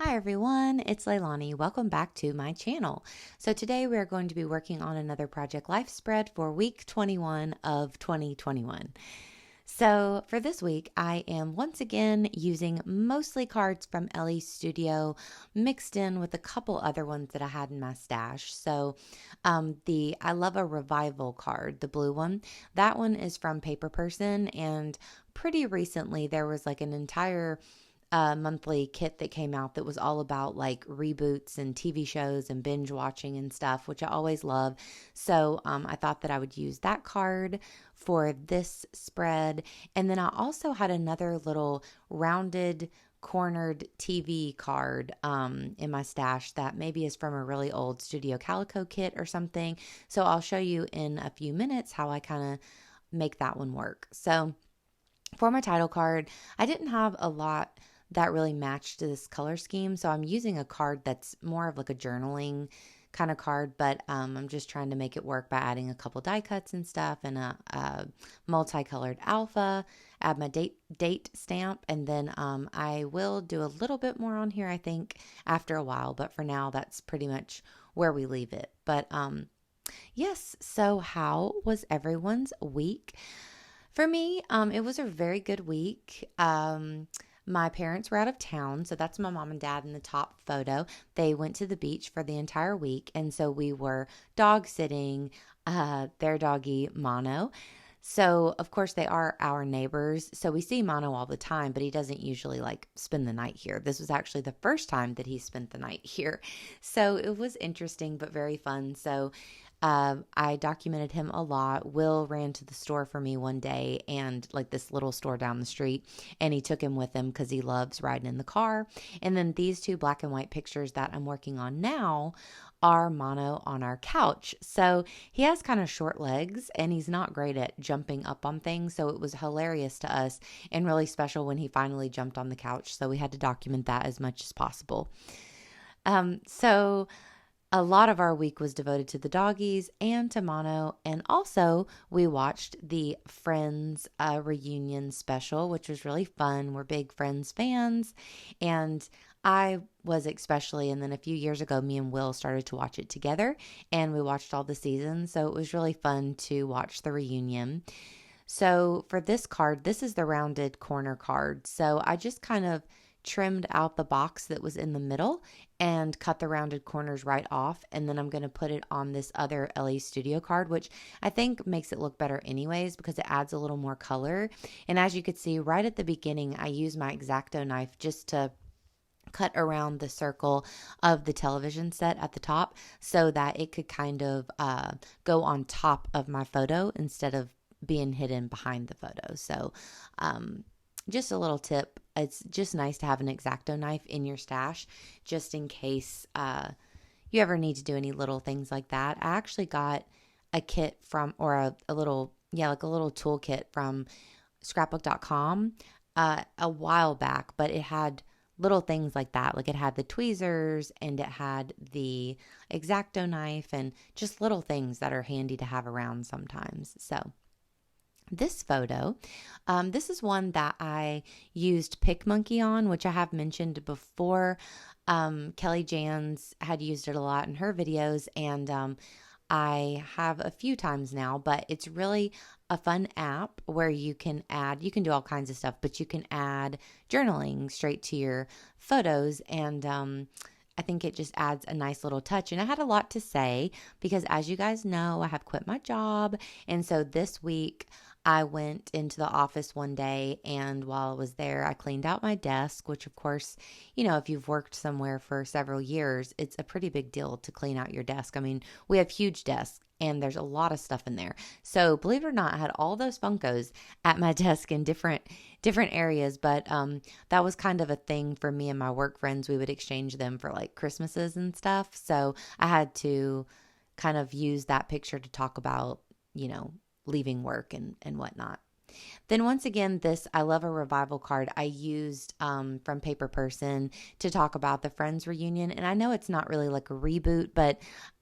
Hi everyone, it's Leilani. Welcome back to my channel. So today we are going to be working on another Project Life spread for week 21 of 2021. So for this week, I am once again using mostly cards from Ellie Studio mixed in with a couple other ones that I had in my stash. So the I Love a Revival card, the blue one, that one is from Paper Person, and pretty recently there was like an entire monthly kit that came out that was all about like reboots and TV shows and binge watching and stuff, which I always love. So I thought that I would use that card for this spread. And then I also had another little rounded cornered TV card in my stash that maybe is from a really old Studio Calico kit or something. So I'll show you in a few minutes how I kind of make that one work. So for my title card, I didn't have a lot that really matched this color scheme. So I'm using a card that's more of like a journaling kind of card, but I'm just trying to make it work by adding a couple die cuts and stuff and a multicolored alpha, add my date stamp, and then I will do a little bit more on here, I think, after a while, but for now, that's pretty much where we leave it. But yes, so how was everyone's week? For me, it was a very good week. My parents were out of town, so that's my mom and dad in the top photo. They went to the beach for the entire week, and so we were dog sitting their doggy Mono. So, of course, they are our neighbors. So we see Mono all the time, but he doesn't usually like spend the night here. This was actually the first time that he spent the night here. So it was interesting, but very fun. So I documented him a lot. Will ran to the store for me one day, and like this little store down the street, and he took him with him because he loves riding in the car. And then these two black and white pictures that I'm working on now are Mono on our couch. So he has kind of short legs and he's not great at jumping up on things. So it was hilarious to us and really special when he finally jumped on the couch. So we had to document that as much as possible. So a lot of our week was devoted to the doggies and to Mono. And also, we watched the Friends reunion special, which was really fun. We're big Friends fans. And I was especially, and then a few years ago, me and Will started to watch it together. And we watched all the seasons. So it was really fun to watch the reunion. So for this card, this is the rounded corner card. So I just kind of trimmed out the box that was in the middle and cut the rounded corners right off. And then I'm going to put it on this other LA Studio card, which I think makes it look better anyways because it adds a little more color. And as you could see right at the beginning, I used my X-Acto knife just to cut around the circle of the television set at the top so that it could kind of go on top of my photo instead of being hidden behind the photo. So just a little tip. It's just nice to have an X-Acto knife in your stash just in case you ever need to do any little things like that. I actually got a kit from, or a little, like a little toolkit from scrapbook.com a while back, but it had little things like that. Like it had the tweezers and it had the X-Acto knife and just little things that are handy to have around sometimes. So this photo, this is one that I used PicMonkey on, which I have mentioned before. Kelly Jans had used it a lot in her videos, and I have a few times now, but it's really a fun app where you can do all kinds of stuff, but you can add journaling straight to your photos, and I think it just adds a nice little touch. And I had a lot to say because, as you guys know, I have quit my job, and so this week I went into the office one day, and while I was there, I cleaned out my desk, which of course, if you've worked somewhere for several years, it's a pretty big deal to clean out your desk. I mean, we have huge desks and there's a lot of stuff in there. So believe it or not, I had all those Funkos at my desk in different areas, but that was kind of a thing for me and my work friends. We would exchange them for like Christmases and stuff. So I had to kind of use that picture to talk about, leaving work and whatnot. Then once again, this I Love a Revival card I used from Paper Person to talk about the Friends reunion. And I know it's not really like a reboot, but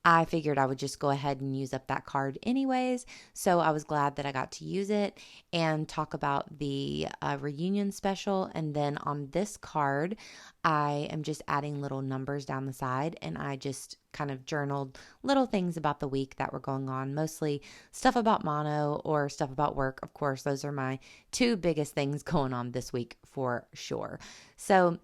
I figured I would just go ahead and use up that card anyways. So I was glad that I got to use it and talk about the reunion special. And then on this card, I am just adding little numbers down the side, and I just kind of journaled little things about the week that were going on, mostly stuff about mono or stuff about work. Of course, those are my two biggest things going on this week for sure. So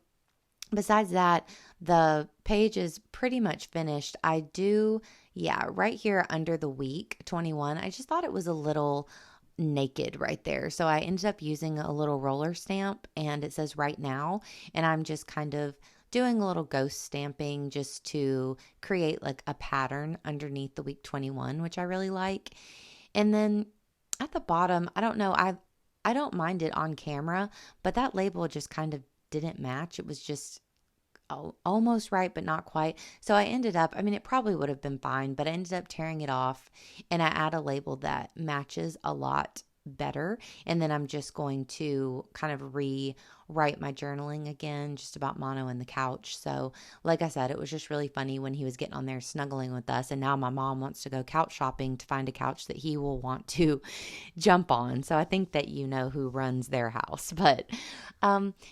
besides that, the page is pretty much finished. I do, yeah, right here under the week 21, I just thought it was a little naked right there. So I ended up using a little roller stamp, and it says right now, and I'm just kind of doing a little ghost stamping just to create like a pattern underneath the week 21, which I really like. And then at the bottom, I don't know, I don't mind it on camera, but that label just kind of didn't match. It was just almost right, but not quite. So I ended up, I mean, it probably would have been fine, but I ended up tearing it off, and I add a label that matches a lot better. And then I'm just going to kind of rewrite my journaling again, just about mono and the couch. So like I said, it was just really funny when he was getting on there snuggling with us. And now my mom wants to go couch shopping to find a couch that he will want to jump on. So I think that you know who runs their house. But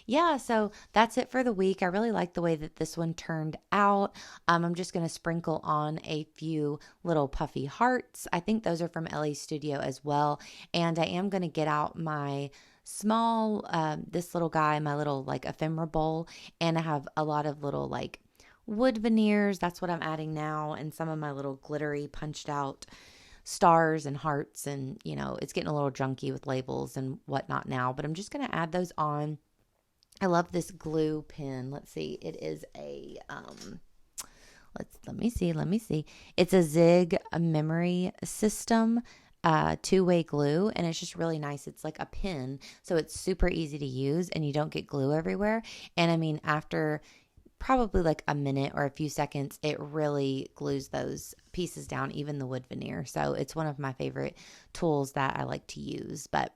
yeah, so that's it for the week. I really like the way that this one turned out. I'm just going to sprinkle on a few little puffy hearts. I think those are from Ellie's studio as well. And I am going to get out my small, this little guy, my little like ephemera bowl. And I have a lot of little like wood veneers. That's what I'm adding now. And some of my little glittery punched out stars and hearts, and you know, it's getting a little junky with labels and whatnot now, but I'm just going to add those on. I love this glue pen. Let's see. It is a let me see. It's a Zig Memory System two-way glue, and it's just really nice. It's like a pin, so it's super easy to use and you don't get glue everywhere. And I mean, after probably like a minute or a few seconds, it really glues those pieces down, even the wood veneer. So it's one of my favorite tools that I like to use. But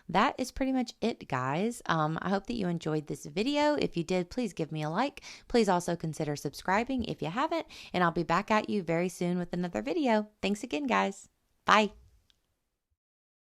that is pretty much it, guys. I hope that you enjoyed this video. If you did, please give me a like. Please also consider subscribing if you haven't, and I'll be back at you very soon with another video. Thanks again, guys. Bye.